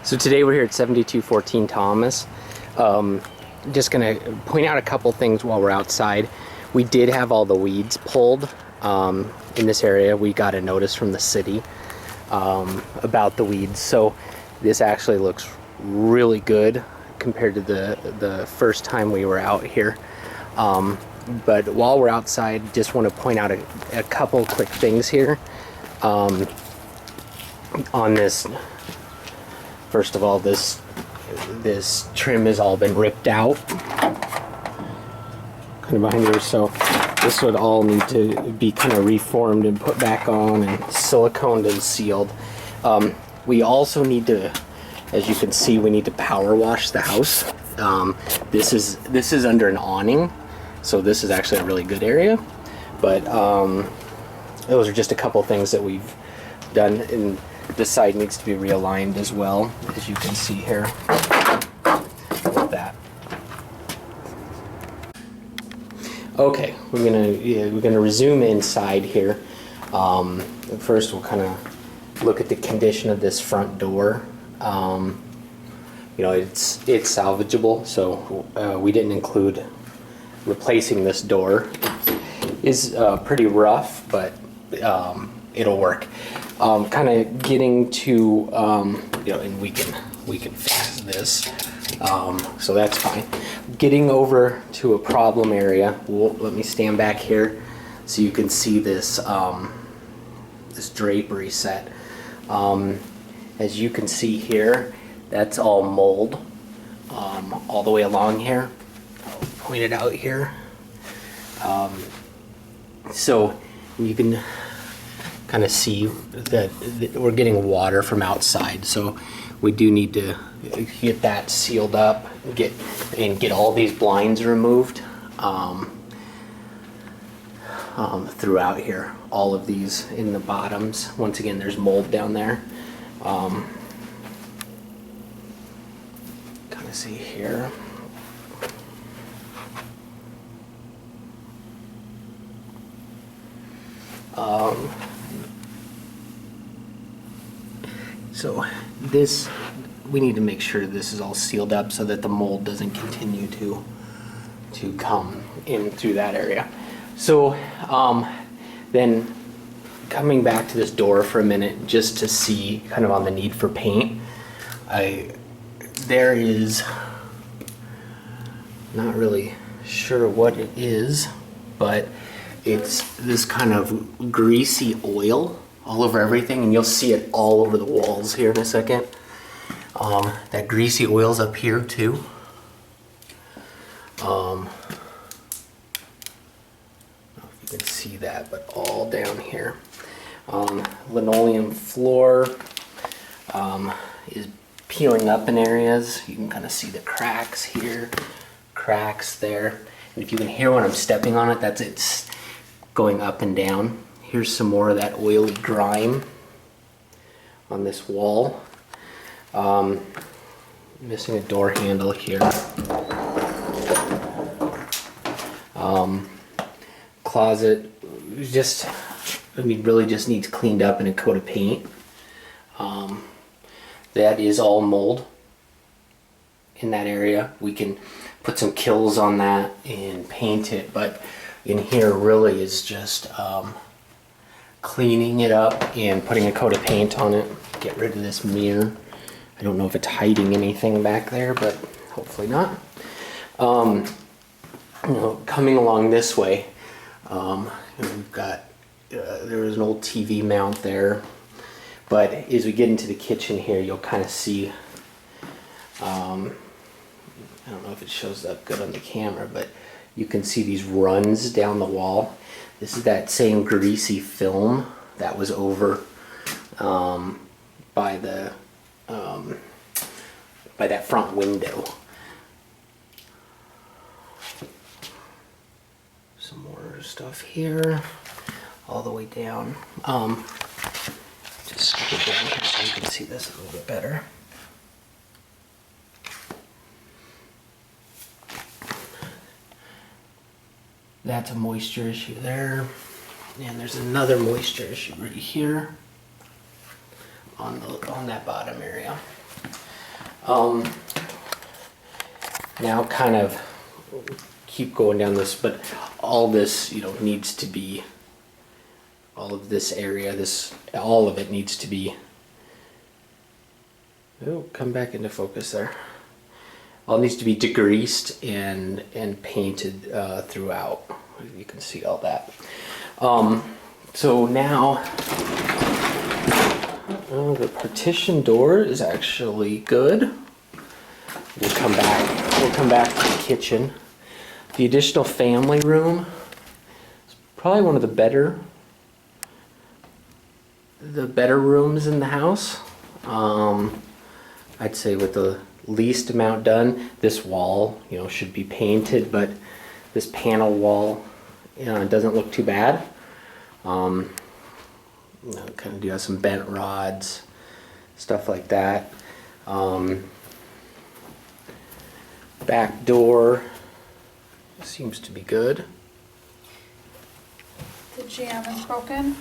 So today we're here at 7214 Thomas. Just gonna point out a couple things while we're outside. We did have all the weeds pulled in this area. We got a notice from the city about the weeds. So this actually looks really good compared to the first time we were out here. But while we're outside, just want to point out a couple quick things here on this. First of all, this trim has all been ripped out, kind of behind here, so this would all need to be kind of reformed and put back on and siliconed and sealed. We also need to, as you can see, we need to power wash the house. This is under an awning, so this is actually a really good area, but those are just a couple things that we've done. And this side needs to be realigned as well, as you can see here with that. Okay, we're gonna resume inside here. First, we'll kind of look at the condition of this front door. You know, it's salvageable, so we didn't include replacing this door. It is pretty rough, but it'll work. Kind of getting to, you know, and we can fix this, so that's fine. Getting over to a problem area. Let me stand back here so you can see this this drapery set. As you can see here, that's all mold all the way along here. I'll point it out here. So you can kind of see that we're getting water from outside, so we do need to get that sealed up, get all these blinds removed throughout here. All of these in the bottoms. Once again, there's mold down there. Kind of see here. So this, we need to make sure this is all sealed up so that the mold doesn't continue to come in through that area. So then coming back to this door for a minute, just to see kind of on the need for paint. There is, not really sure what it is, but it's this kind of greasy oil all over everything, and you'll see it all over the walls here in a second. That greasy oil's up here too. I don't know if you can see that, but all down here. Linoleum floor is peeling up in areas. You can kind of see the cracks here, cracks there. And if you can hear when I'm stepping on it, that's it's going up and down. Here's some more of that oily grime on this wall. Missing a door handle here. Closet, just, I mean, really just needs cleaned up and a coat of paint. That is all mold in that area. We can put some kills on that and paint it, but in here really is just cleaning it up and putting a coat of paint on it. Get rid of this mirror. I don't know if it's hiding anything back there, but hopefully not. You know, coming along this way, we've got there was an old TV mount there, but as we get into the kitchen here, you'll kind of see. I don't know if it shows up good on the camera, but you can see these runs down the wall. This is that same greasy film that was over by that front window. Some more stuff here, all the way down. Just get down here so you can see this a little bit better. That's a moisture issue there, and there's another moisture issue right here on that bottom area. Now kind of keep going down this, but all this, you know, needs to be, all of this area, all of it needs to be, oh, come back into focus there. All needs to be degreased and painted throughout. You can see all that. So now, the partition door is actually good. We'll come back to the kitchen. The additional family room is probably one of the better rooms in the house. I'd say with the least amount done. This wall, you know, should be painted, but this panel wall, you know, it doesn't look too bad. You know, kind of do have some bent rods, stuff like that. Back door seems to be good. The jamb is broken.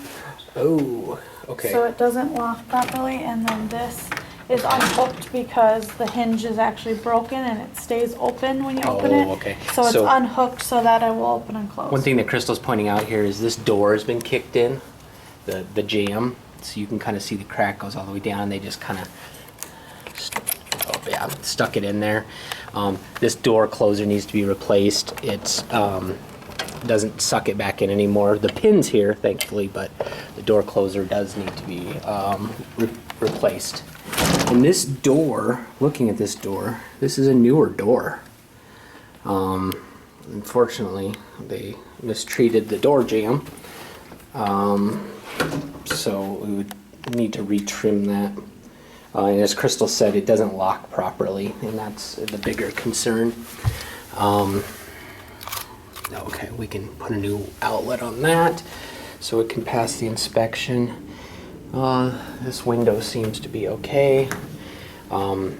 Oh, okay. So it doesn't lock properly, and then this is unhooked because the hinge is actually broken and it stays open when you open it. Okay. So it's unhooked so that it will open and close. One thing that Crystal's pointing out here is this door has been kicked in, the jamb, so you can kind of see the crack goes all the way down, and they just kind of stuck it in there. This door closer needs to be replaced. It's doesn't suck it back in anymore. The pin's here, thankfully, but the door closer does need to be replaced. And this door, looking at this door, this is a newer door. Unfortunately, they mistreated the door jamb. So we would need to retrim that. And as Crystal said, it doesn't lock properly, and that's the bigger concern. Okay, we can put a new outlet on that so it can pass the inspection. This window seems to be okay. Do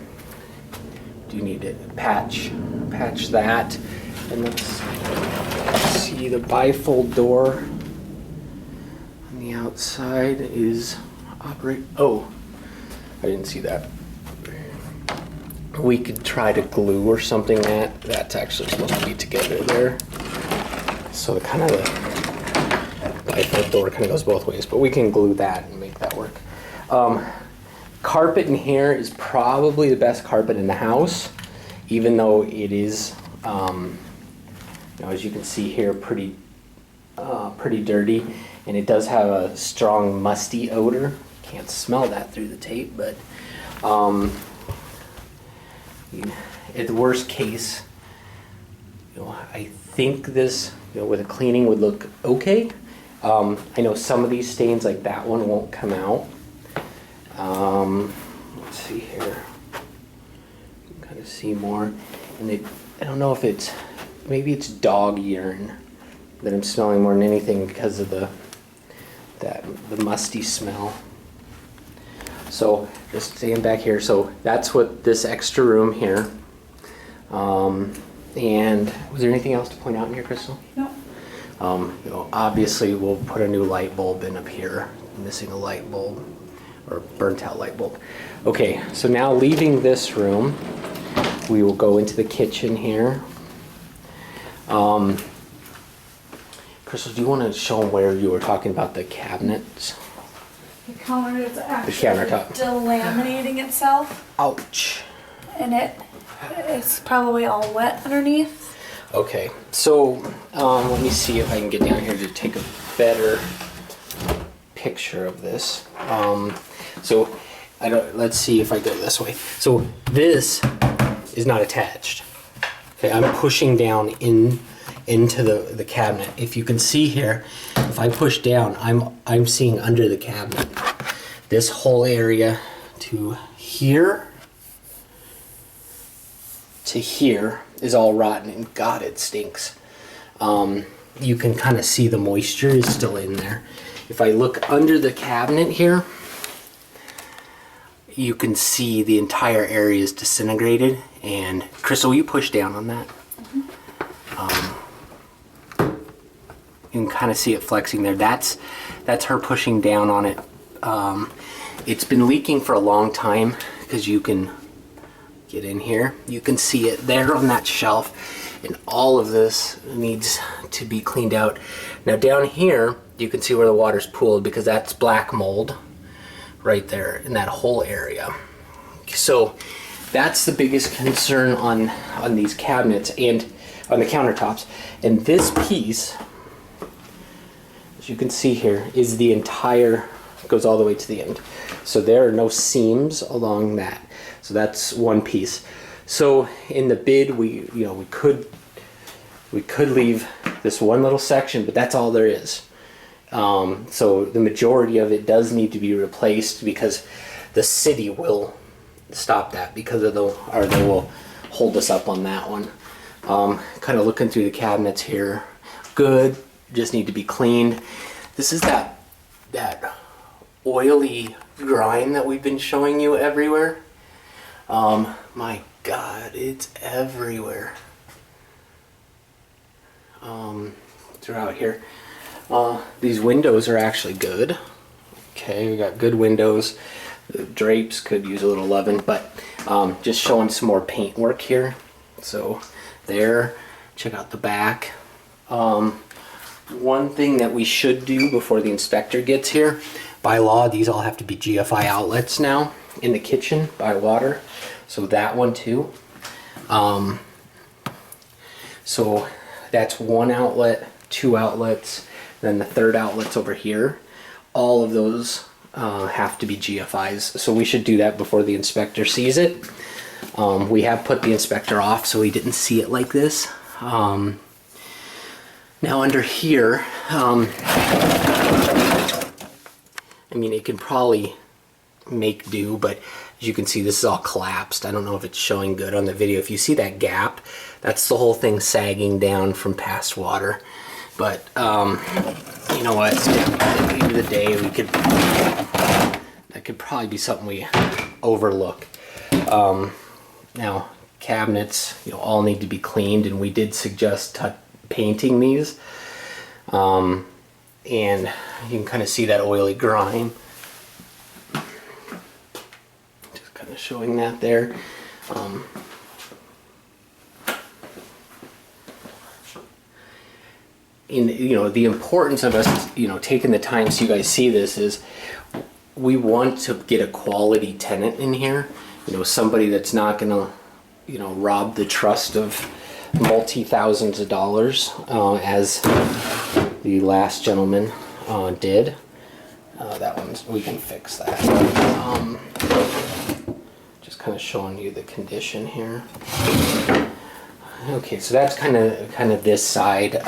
need to patch that. And let's see, the bifold door on the outside is oh, I didn't see that. We could try to glue or something that's actually supposed to be together there. So the kind of the bifold door kind of goes both ways, but we can glue that and make that work. Carpet in here is probably the best carpet in the house, even though it is, you know, as you can see here, pretty dirty, and it does have a strong musty odor. Can't smell that through the tape, but at the worst case, you know, I think this, you know, with a cleaning would look okay. I know some of these stains, like that one, won't come out. Let's see here. You can kind of see more, and I don't know if maybe it's dog urine that I'm smelling more than anything because of the musty smell. So just staying back here. So that's what this extra room here. And was there anything else to point out in here, Crystal? No. You know, obviously we'll put a new light bulb in up here. Missing a light bulb, or burnt out light bulb. Okay, so now leaving this room, we will go into the kitchen here. Crystal, do you want to show them where you were talking about the cabinets? The counter is actually countertop. delaminating itself, Ouch. and it's probably all wet underneath. Okay, so let me see if I can get down here to take a better picture of this. So let's see if I go this way. So this is not attached. Okay, I'm pushing down into the cabinet. If you can see here, if I push down, I'm seeing under the cabinet. This whole area to here to here is all rotten, and God, it stinks. You can kind of see the moisture is still in there. If I look under the cabinet here, you can see the entire area is disintegrated. And Crystal, will you push down on that? You can kind of see it flexing there. That's her pushing down on it. It's been leaking for a long time because you can get in here. You can see it there on that shelf, and all of this needs to be cleaned out. Now down here, you can see where the water's pooled because that's black mold right there in that whole area. So that's the biggest concern on these cabinets and on the countertops. And this piece, as you can see here, is the entire, goes all the way to the end. So there are no seams along that. So that's one piece. So in the bid, we could leave this one little section, but that's all there is. So the majority of it does need to be replaced because the city will stop that because of they will hold us up on that one. Kind of looking through the cabinets here, good, just need to be cleaned. This is that oily grime that we've been showing you everywhere. My God, it's everywhere. Throughout here. These windows are actually good. Okay, we got good windows. The drapes could use a little loving, but just showing some more paint work here. So there, check out the back. One thing that we should do before the inspector gets here, by law, these all have to be GFI outlets now in the kitchen by water. So that one too. So that's one outlet, two outlets, then the third outlet's over here. All of those have to be GFIs. So we should do that before the inspector sees it. We have put the inspector off so he didn't see it like this. Now under here, I mean, it can probably make do, but as you can see, this is all collapsed. I don't know if it's showing good on the video. If you see that gap, that's the whole thing sagging down from past water. But you know what? At the end of the day, that could probably be something we overlook. Now, cabinets, all need to be cleaned, and we did suggest painting these. And you can kind of see that oily grime. Just kind of showing that there. The importance of us, taking the time so you guys see this is we want to get a quality tenant in here. Somebody that's not going to, rob the trust of multi-thousands of dollars, as the last gentleman did. That one's, we can fix that. Just kind of showing you the condition here. Okay, so that's kind of this side.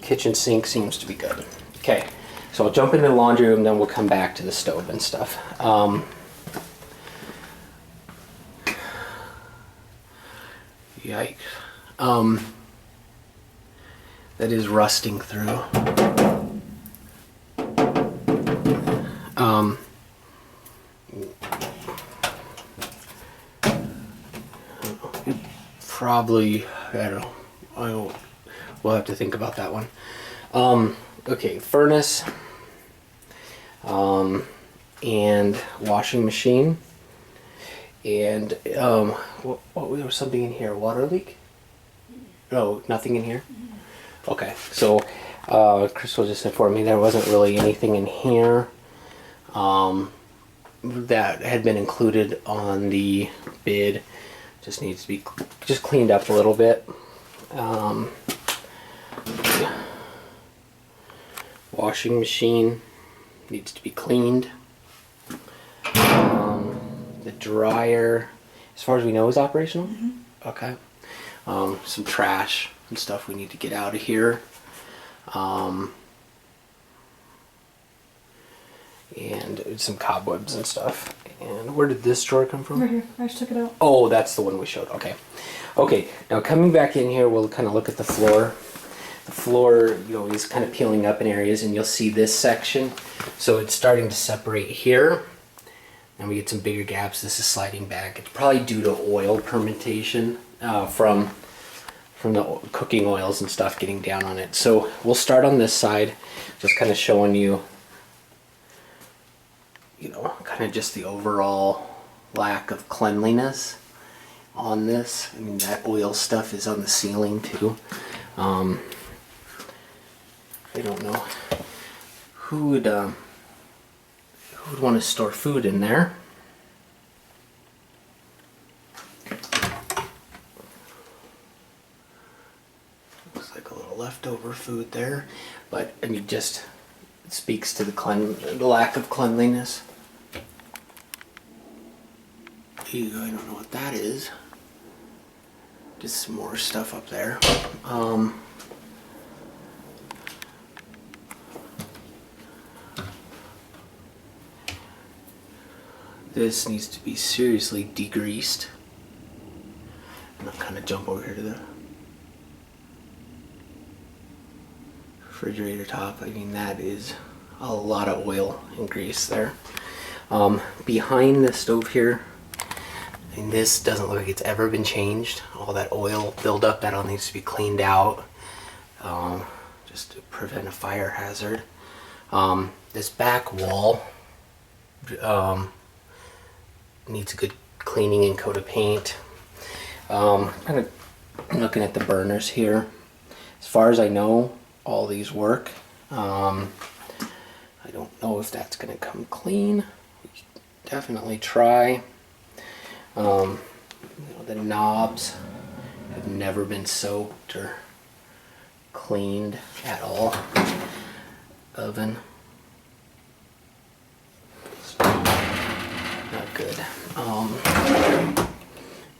Kitchen sink seems to be good. Okay, so I'll jump into the laundry room, then we'll come back to the stove and stuff. Yikes. That is rusting through. Probably, I don't know. We'll have to think about that one. Okay, furnace, and washing machine, and what there was something in here. Water leak? No, nothing in here. Okay, so Crystal just informed me there wasn't really anything in here that had been included on the bid. Just needs to be just cleaned up a little bit. Washing machine needs to be cleaned. The dryer, as far as we know, is operational. Mm-hmm. Okay. Some trash and stuff we need to get out of here. And some cobwebs and stuff. And where did this drawer come from? Right here. I just took it out. Oh, that's the one we showed. Okay. Okay, now coming back in here, we'll kind of look at the floor. The floor, is kind of peeling up in areas, and you'll see this section. So it's starting to separate here. And we get some bigger gaps. This is sliding back. It's probably due to oil permentation from the cooking oils and stuff getting down on it. So we'll start on this side, just kind of showing you, kind of just the overall lack of cleanliness on this. I mean, that oil stuff is on the ceiling too. I don't know who would want to store food in there. Looks like a little leftover food there, but I mean, just it speaks to the lack of cleanliness. Ew, I don't know what that is. Just some more stuff up there. This needs to be seriously degreased. And I'll kind of jump over here to the refrigerator top. I mean, that is a lot of oil and grease there. Behind the stove here, and this doesn't look like it's ever been changed. All that oil buildup, that all needs to be cleaned out, just to prevent a fire hazard. This back wall needs a good cleaning and coat of paint. Kind of looking at the burners here. As far as I know, all these work. I don't know if that's going to come clean. We can definitely try. You know, the knobs have never been soaked or cleaned at all. Oven. So, not good.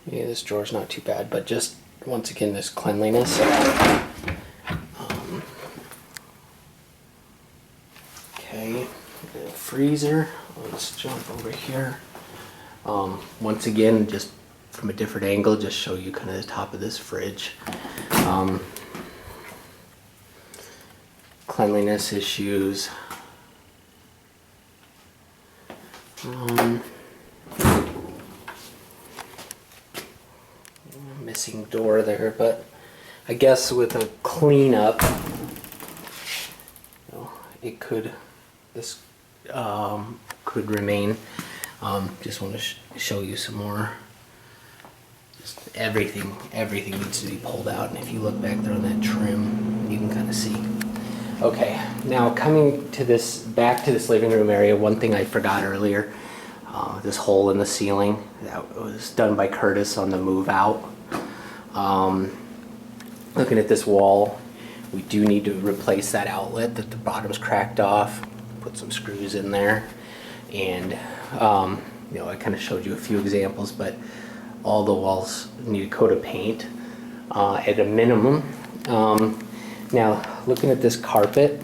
Yeah, this drawer's not too bad, but just once again, this cleanliness. Okay, the freezer. Let's jump over here. Once again, just from a different angle, just show you kind of the top of this fridge. Cleanliness issues. Missing door there, but I guess with a cleanup, you know, it could, this could remain. Just want to show you some more. Just everything needs to be pulled out, and if you look back there on that trim, you can kind of see. Okay, now coming to this, back to this living room area, one thing I forgot earlier, this hole in the ceiling that was done by Curtis on the move out. Looking at this wall, we do need to replace that outlet that the bottom's cracked off, put some screws in there, and you know, I kind of showed you a few examples, but all the walls need a coat of paint at a minimum. Now, looking at this carpet,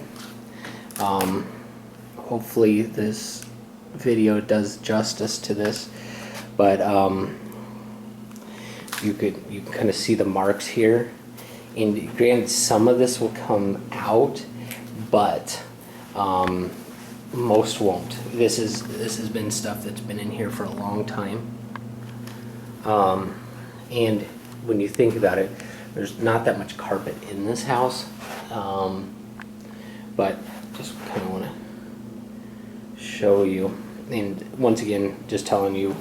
hopefully this video does justice to this, but you can kind of see the marks here. And granted, some of this will come out, but most won't. This has been stuff that's been in here for a long time. And when you think about it, there's not that much carpet in this house, but just kind of want to show you. And once again, just telling you,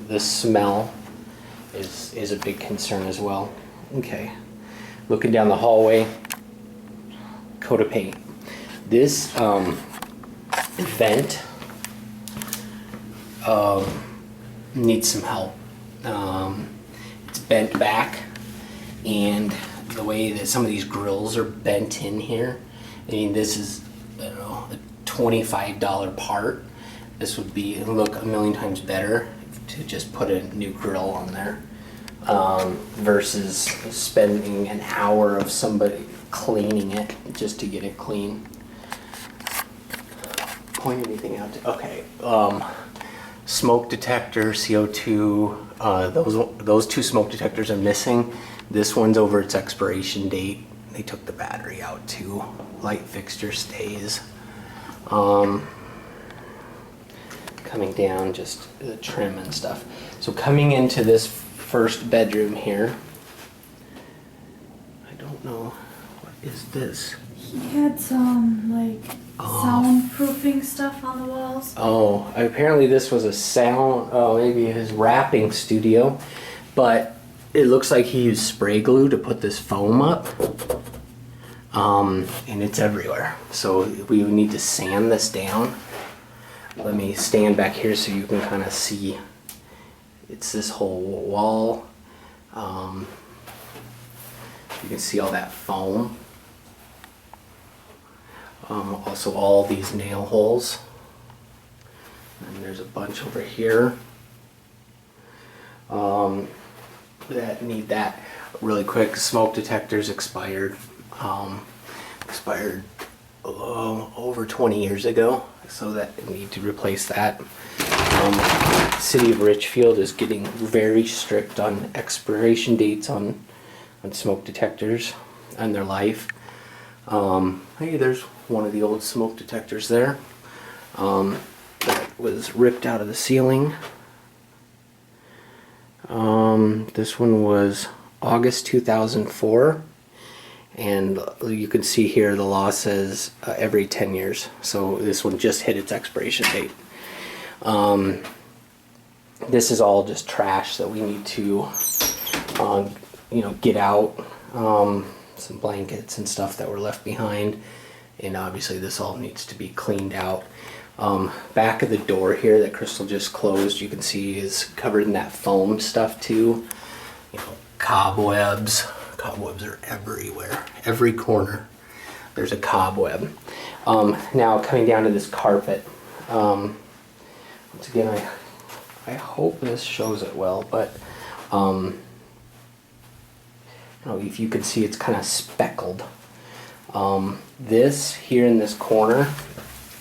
the smell is a big concern as well. Okay, looking down the hallway, coat of paint. This vent needs some help. It's bent back, and the way that some of these grills are bent in here, I mean, this is, I don't know, a $25 part. This would look a million times better to just put a new grill on there, versus spending an hour of somebody cleaning it just to get it clean. Point anything out? Okay. Smoke detector, CO2. Those two smoke detectors are missing. This one's over its expiration date. They took the battery out too. Light fixture stays. Coming down, just the trim and stuff. So coming into this first bedroom here, I don't know, what is this? He had some like soundproofing stuff on the walls. Oh, apparently this was a sound, maybe his rapping studio, but it looks like he used spray glue to put this foam up. And it's everywhere. So we would need to sand this down. Let me stand back here so you can kind of see. It's this whole wall. You can see all that foam. Also all these nail holes. And there's a bunch over here that need that really quick. Smoke detectors expired. Expired over 20 years ago, so that we need to replace that. City of Richfield is getting very strict on expiration dates on smoke detectors and their life. Hey, there's one of the old smoke detectors there that was ripped out of the ceiling. This one was August 2004. And you can see here the law says every 10 years. So this one just hit its expiration date. This is all just trash that we need to, get out. Some blankets and stuff that were left behind. And obviously this all needs to be cleaned out. Back of the door here that Crystal just closed, you can see is covered in that foam stuff too. Cobwebs. Cobwebs are everywhere. Every corner there's a cobweb. Now coming down to this carpet. Once again, I hope this shows it well, but if you can see, it's kind of speckled. This here in this corner,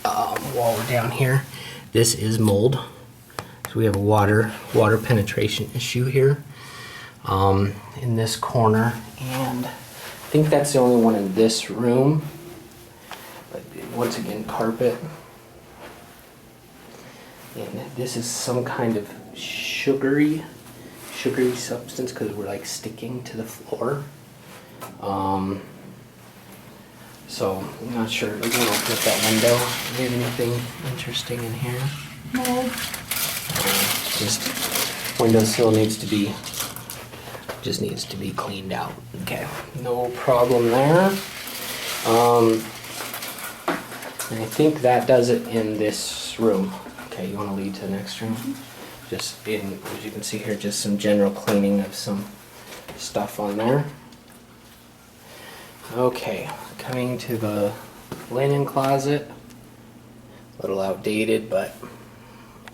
while we're down here, this is mold. So we have a water penetration issue here. In this corner, and I think that's the only one in this room. But once again, carpet. And this is some kind of sugary substance because we're like sticking to the floor. So I'm not sure. We're gonna open up that window. Do you have anything interesting in here? No. Just windowsill needs to be cleaned out. Okay, no problem there. And I think that does it in this room. Okay, you want to lead to the next room? Just in, as you can see here, just some general cleaning of some stuff on there. Okay, coming to the linen closet. A little outdated, but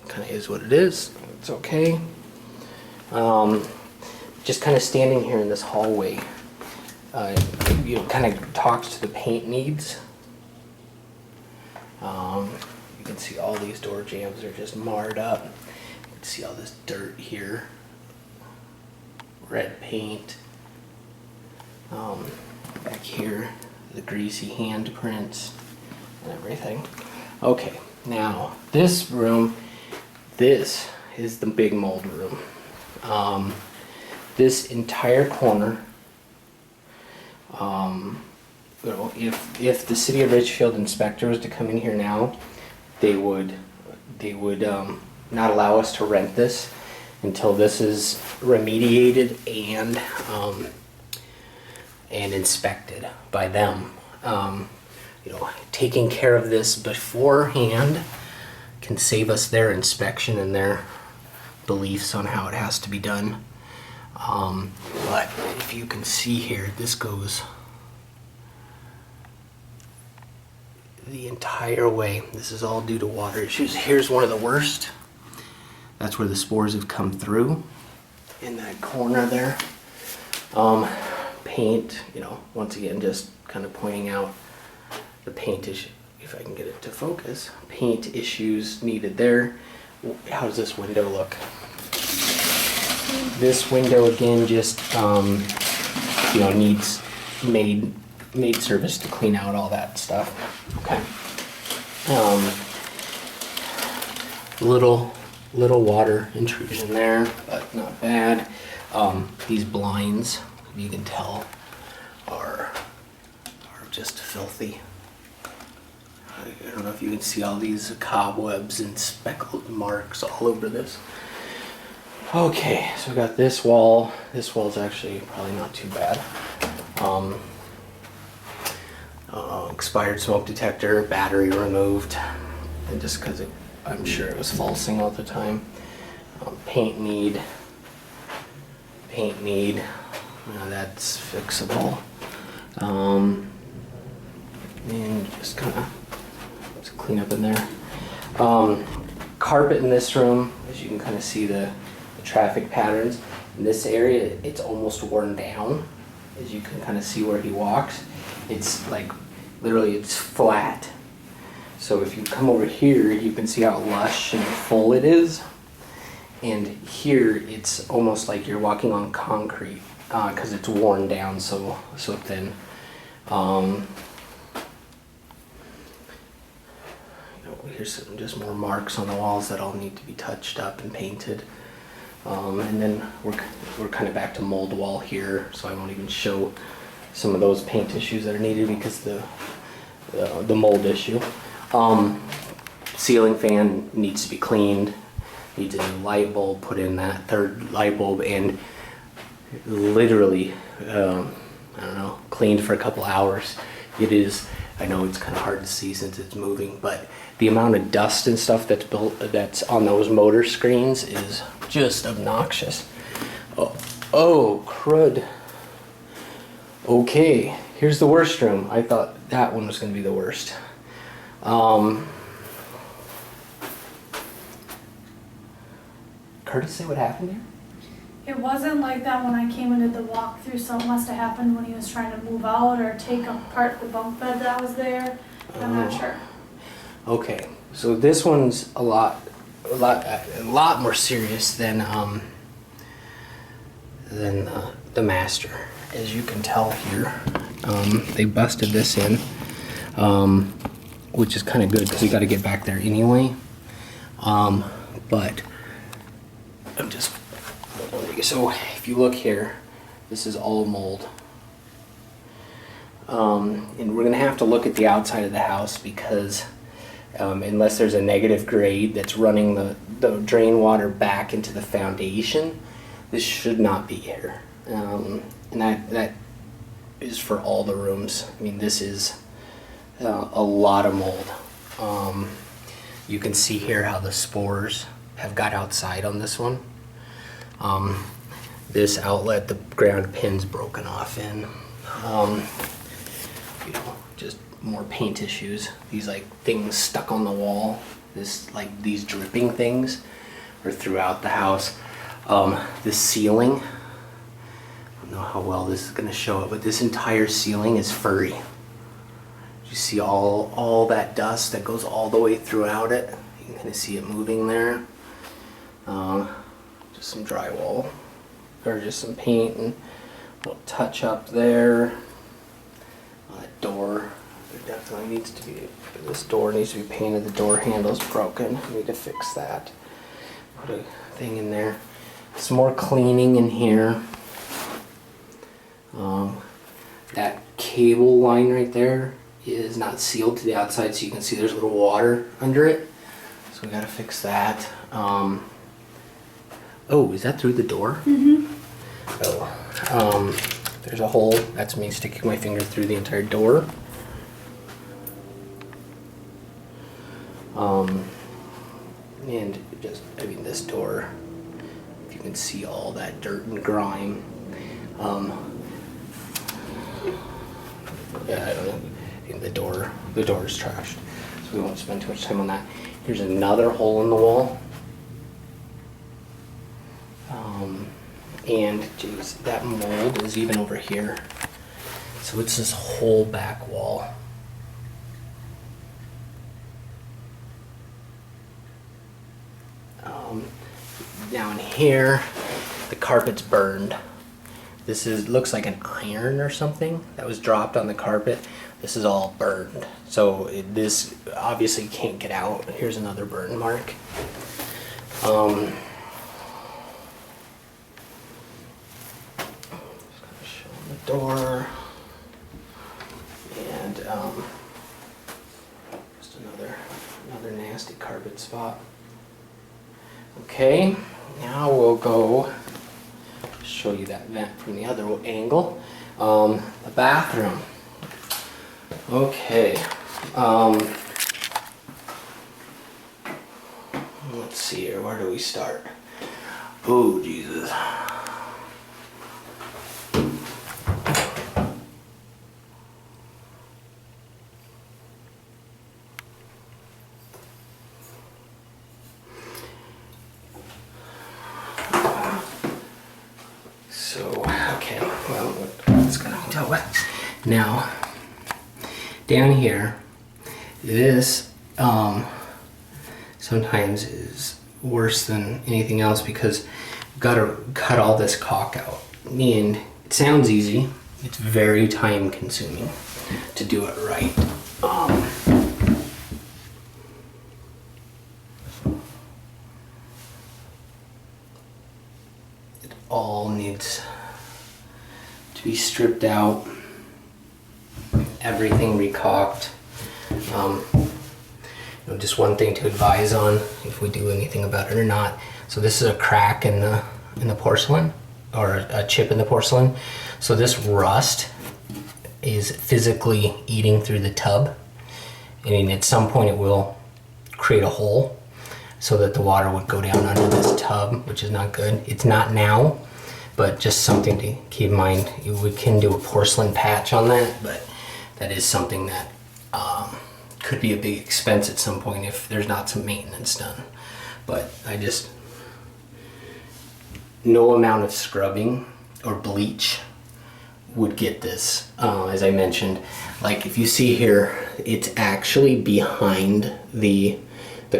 kind of is what it is. It's okay. Just kind of standing here in this hallway, kind of talks to the paint needs. You can see all these door jambs are just marred up. You can see all this dirt here, red paint. Back here, the greasy handprints and everything. Okay, now this room, this is the big mold room. This entire corner, if the City of Richfield inspector was to come in here now, they would not allow us to rent this until this is remediated and inspected by them. Taking care of this beforehand can save us their inspection and their beliefs on how it has to be done. But if you can see here, this goes the entire way. This is all due to water issues. Here's one of the worst. That's where the spores have come through in that corner there. Paint, once again, just kind of pointing out the paint issue. If I can get it to focus, paint issues needed there. How does this window look? This window again just needs maid service to clean out all that stuff. Okay. Little water intrusion there, but not bad. These blinds, you can tell, are just filthy. I don't know if you can see all these cobwebs and speckled marks all over this. Okay, so we got this wall. This wall's actually probably not too bad. Expired smoke detector, battery removed, and just because I'm sure it was falsing all the time. Paint need. That's fixable. And just kind of clean up in there. Carpet in this room, as you can kind of see the traffic patterns. In this area, it's almost worn down. As you can kind of see where he walks, it's like literally it's flat. So if you come over here, you can see how lush and full it is. And here, it's almost like you're walking on concrete because it's worn down so thin. Here's some just more marks on the walls that all need to be touched up and painted. And then we're kind of back to mold wall here, so I won't even show some of those paint issues that are needed because the mold issue. Ceiling fan needs to be cleaned, needs a new light bulb, put in that third light bulb, and literally, I don't know, cleaned for a couple hours. It is, I know it's kind of hard to see since it's moving, but the amount of dust and stuff that's on those motor screens is just obnoxious. Oh crud. Okay, here's the worst room. I thought that one was going to be the worst. Curtis, say what happened here? It wasn't like that when I came and did the walkthrough. Something must have happened when he was trying to move out or take apart the bunk bed that was there. I'm not sure. Okay, so this one's a lot more serious than the master. As you can tell here, they busted this in, which is kind of good because we got to get back there anyway. But I'm just so if you look here, this is all mold. And we're gonna have to look at the outside of the house because unless there's a negative grade that's running the drain water back into the foundation, this should not be here. And that is for all the rooms. I mean, this is a lot of mold. You can see here how the spores have got outside on this one. This outlet, the ground pin's broken off in. Just more paint issues. These like things stuck on the wall. These dripping things are throughout the house. This ceiling, I don't know how well this is gonna show it, but this entire ceiling is furry. You see all that dust that goes all the way throughout it. You can kind of see it moving there. Just some drywall, or just some paint and a little touch up there. That door, there definitely needs to be, this door needs to be painted. The door handle's broken. I need to fix that. Put a thing in there. Some more cleaning in here. That cable line right there is not sealed to the outside, so you can see there's a little water under it. So we gotta fix that. Oh, is that through the door? Mm-hmm. Oh, there's a hole. That's me sticking my finger through the entire door. And just, I mean, this door, if you can see all that dirt and grime. Yeah, I don't know. I think the door is trashed, so we won't spend too much time on that. Here's another hole in the wall. And geez, that mold is even over here. So it's this whole back wall. Down here, the carpet's burned. This looks like an iron or something that was dropped on the carpet. This is all burned. So this obviously can't get out. Here's another burn mark. Just gonna show the door. And Okay, now we'll go show you that vent from the other angle. The bathroom. Okay. Let's see here. Where do we start? Oh, Jesus. Okay, well, it's gonna be dealt with. Now, down here, this sometimes is worse than anything else because you've got to cut all this caulk out. And it sounds easy, it's very time consuming to do it right. It all needs to be stripped out, everything recaulked. Just one thing to advise on if we do anything about it or not. So this is a crack in the porcelain, or a chip in the porcelain. So this rust is physically eating through the tub, and at some point it will create a hole so that the water would go down under this tub, which is not good. It's not now, but just something to keep in mind. We can do a porcelain patch on that, but that is something that could be a big expense at some point if there's not some maintenance done. But no amount of scrubbing or bleach would get this. As I mentioned, like if you see here, it's actually behind the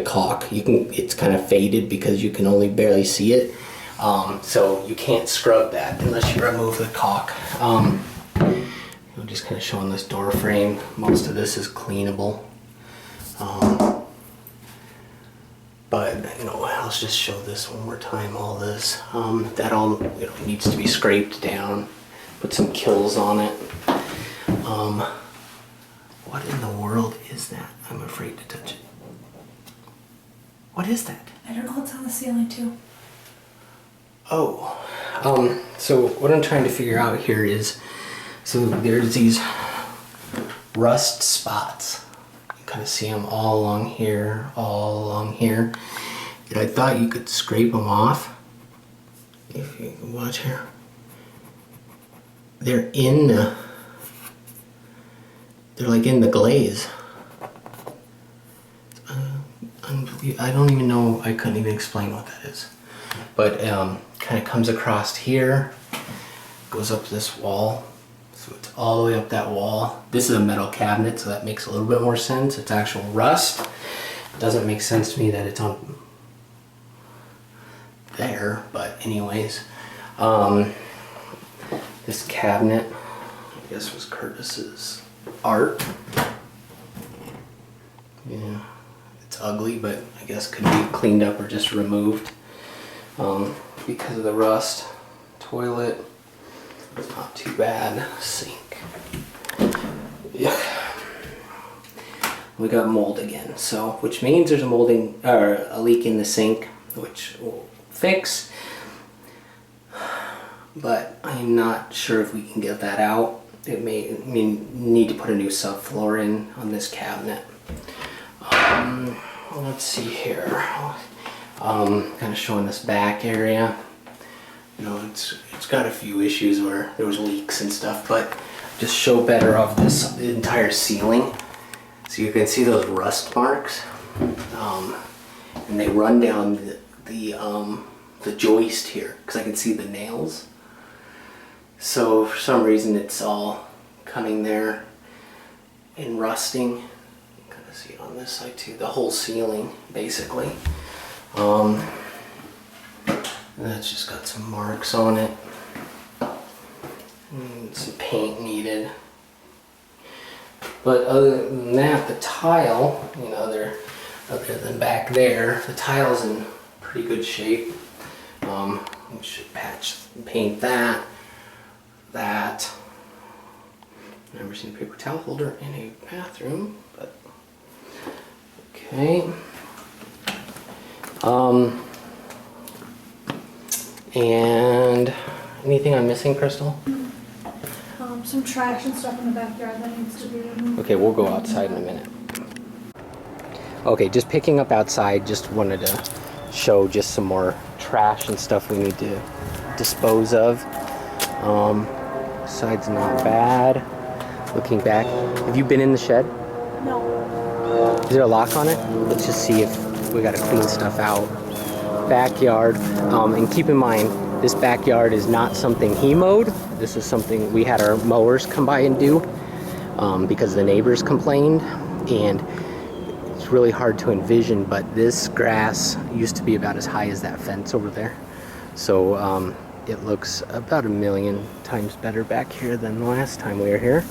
caulk. It's kind of faded because you can only barely see it. So you can't scrub that unless you remove the caulk. I'm just kind of showing this door frame. Most of this is cleanable. But let's just show this one more time. All this, that all needs to be scraped down. Put some kills on it. What in the world is that? I'm afraid to touch it. What is that? I don't know, it's on the ceiling too. Oh, so what I'm trying to figure out here is, so there's these rust spots. You kind of see them all along here, And I thought you could scrape them off. If you can watch here. They're like in the glaze. I don't even know, I couldn't even explain what that is. But kind of comes across here, goes up this wall. So it's all the way up that wall. This is a metal cabinet, so that makes a little bit more sense. It's actual rust. It doesn't make sense to me that it's on there, but anyways. This cabinet, I guess, was Curtis's art. Yeah, it's ugly, but I guess could be cleaned up or just removed because of the rust. Toilet, it's not too bad. Sink. Yeah. We got mold again, so which means there's a leak in the sink, which we'll fix. But I'm not sure if we can get that out. It may need to put a new subfloor in on this cabinet. Let's see here. Kind of showing this back area. It's got a few issues where there was leaks and stuff, but just show better of the entire ceiling. So you can see those rust marks, and they run down the joist here because I can see the nails. So for some reason it's all coming there and rusting. You can kind of see it on this side too. The whole ceiling basically. And that's just got some marks on it. And some paint needed. But other than that, the tile, other than back there, the tile's in pretty good shape. We should paint that. Never seen a paper towel holder in a bathroom, but okay. And anything I'm missing, Crystal? Some trash and stuff in the backyard that needs to be removed. Okay, we'll go outside in a minute. Okay, just picking up outside, just wanted to show just some more trash and stuff we need to dispose of. Side's not bad. Looking back, have you been in the shed? No. Is there a lock on it? Let's just see if we gotta clean stuff out. Backyard, and keep in mind, this backyard is not something he mowed. This is something we had our mowers come by and do because the neighbors complained, and it's really hard to envision, but this grass used to be about as high as that fence over there. So it looks about 1,000,000 times better back here than the last time we were here.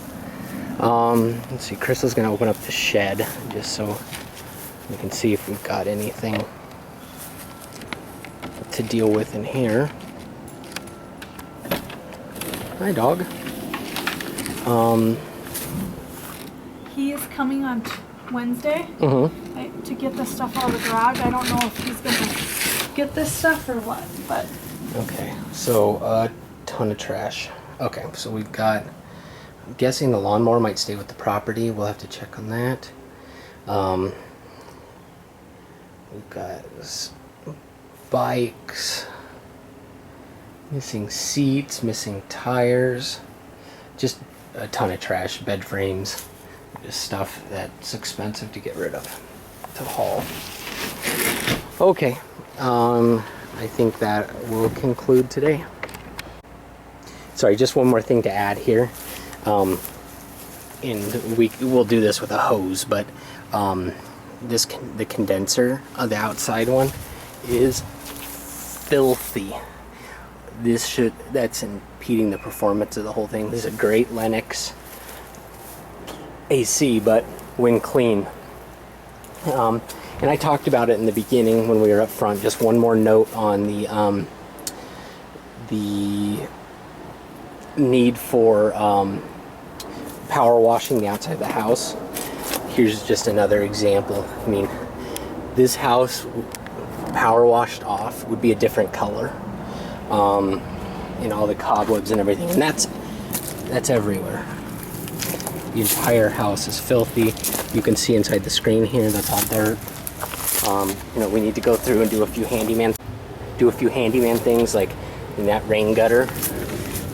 Let's see, Crystal's gonna open up the shed just so we can see if we've got anything to deal with in here. Hi, dog. He is coming on Wednesday to get the stuff out of the garage. I don't know if he's gonna get this stuff or what, but. Okay, so a ton of trash. Okay, so we've got, I'm guessing the lawnmower might stay with the property. We'll have to check on that. We've got bikes, missing seats, missing tires, just a ton of trash, bed frames, just stuff that's expensive to get rid of, to haul. Okay, I think that will conclude today. Sorry, just one more thing to add here. And we'll do this with a hose, but the condenser on the outside one is filthy. That's impeding the performance of the whole thing. This is a great Lennox AC, but when clean. And I talked about it in the beginning when we were up front. Just one more note on the need for power washing the outside of the house. Here's just another example. I mean, this house power washed off would be a different color. All the cobwebs and everything, and that's everywhere. The entire house is filthy. You can see inside the screen here, that's all dirt. We need to go through and do a few handyman things, like in that rain gutter.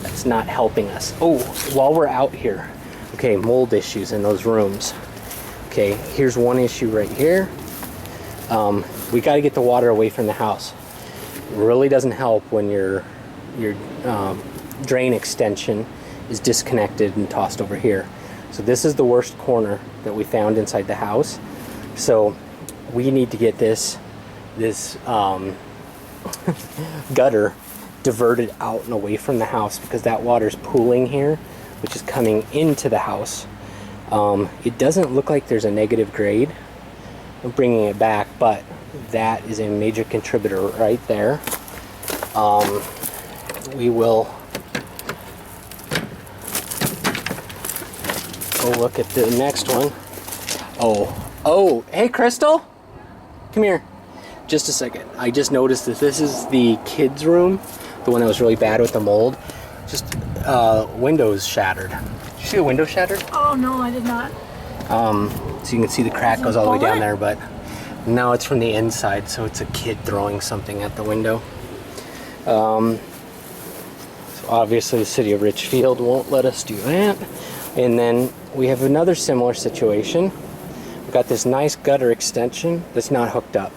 That's not helping us. Oh, while we're out here, okay, mold issues in those rooms. Okay, here's one issue right here. We got to get the water away from the house. It really doesn't help when your drain extension is disconnected and tossed over here. So this is the worst corner that we found inside the house. So we need to get this gutter diverted out and away from the house, because that water's pooling here, which is coming into the house. It doesn't look like there's a negative grade. I'm bringing it back, but that is a major contributor right there. We will go look at the next one. Oh, hey Crystal, come here. Just a second. I just noticed that this is the kids' room, the one that was really bad with the mold. Just windows shattered. Did you see the window shattered? Oh no, I did not. So you can see the crack goes all the way down there, but no, it's from the inside, so it's a kid throwing something at the window. So obviously the city of Richfield won't let us do that. And then we have another similar situation. We've got this nice gutter extension that's not hooked up.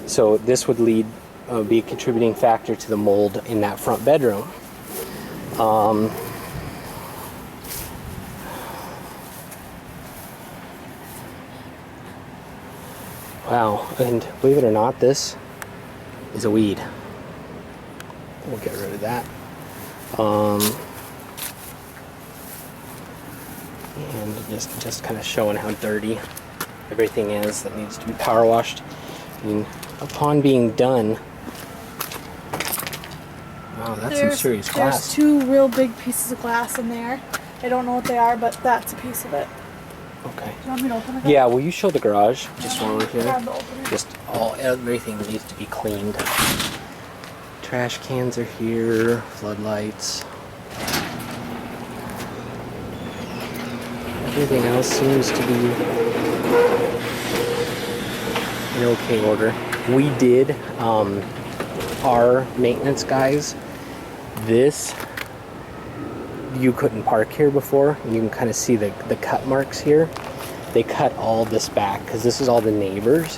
So this would be a contributing factor to the mold in that front bedroom. Wow, and believe it or not, this is a weed. We'll get rid of that. And just kind of showing how dirty everything is that needs to be power washed. I mean, upon being done, wow, that's some serious glass. There's two real big pieces of glass in there. I don't know what they are, but that's a piece of it. Okay. Do you want me to open it? Yeah, will you show the garage just while we're here? Grab the opener. Just everything needs to be cleaned. Trash cans are here, floodlights. Everything else seems to be in okay order. We did, our maintenance guys, this, you couldn't park here before. You can kind of see the cut marks here. They cut all this back because this is all the neighbors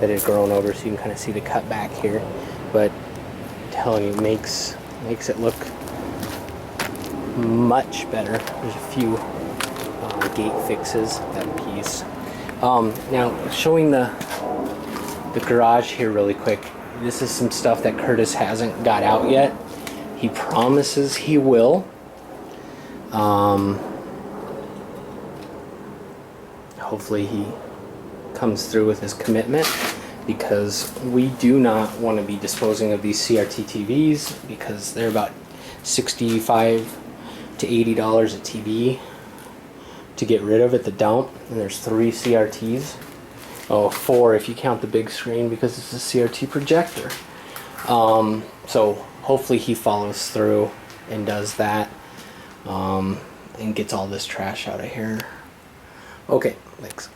that had grown over, so you can kind of see the cut back here. But I'm telling you, makes it look much better. There's a few gate fixes, that piece. Now showing the garage here really quick. This is some stuff that Curtis hasn't got out yet. He promises he will. Hopefully he comes through with his commitment, because we do not want to be disposing of these CRT TVs because they're about $65 to $80 a TV to get rid of at the dump, and there's 3 CRTs. Oh, 4 if you count the big screen because it's a CRT projector. So hopefully he follows through and does that, and gets all this trash out of here. Okay, thanks.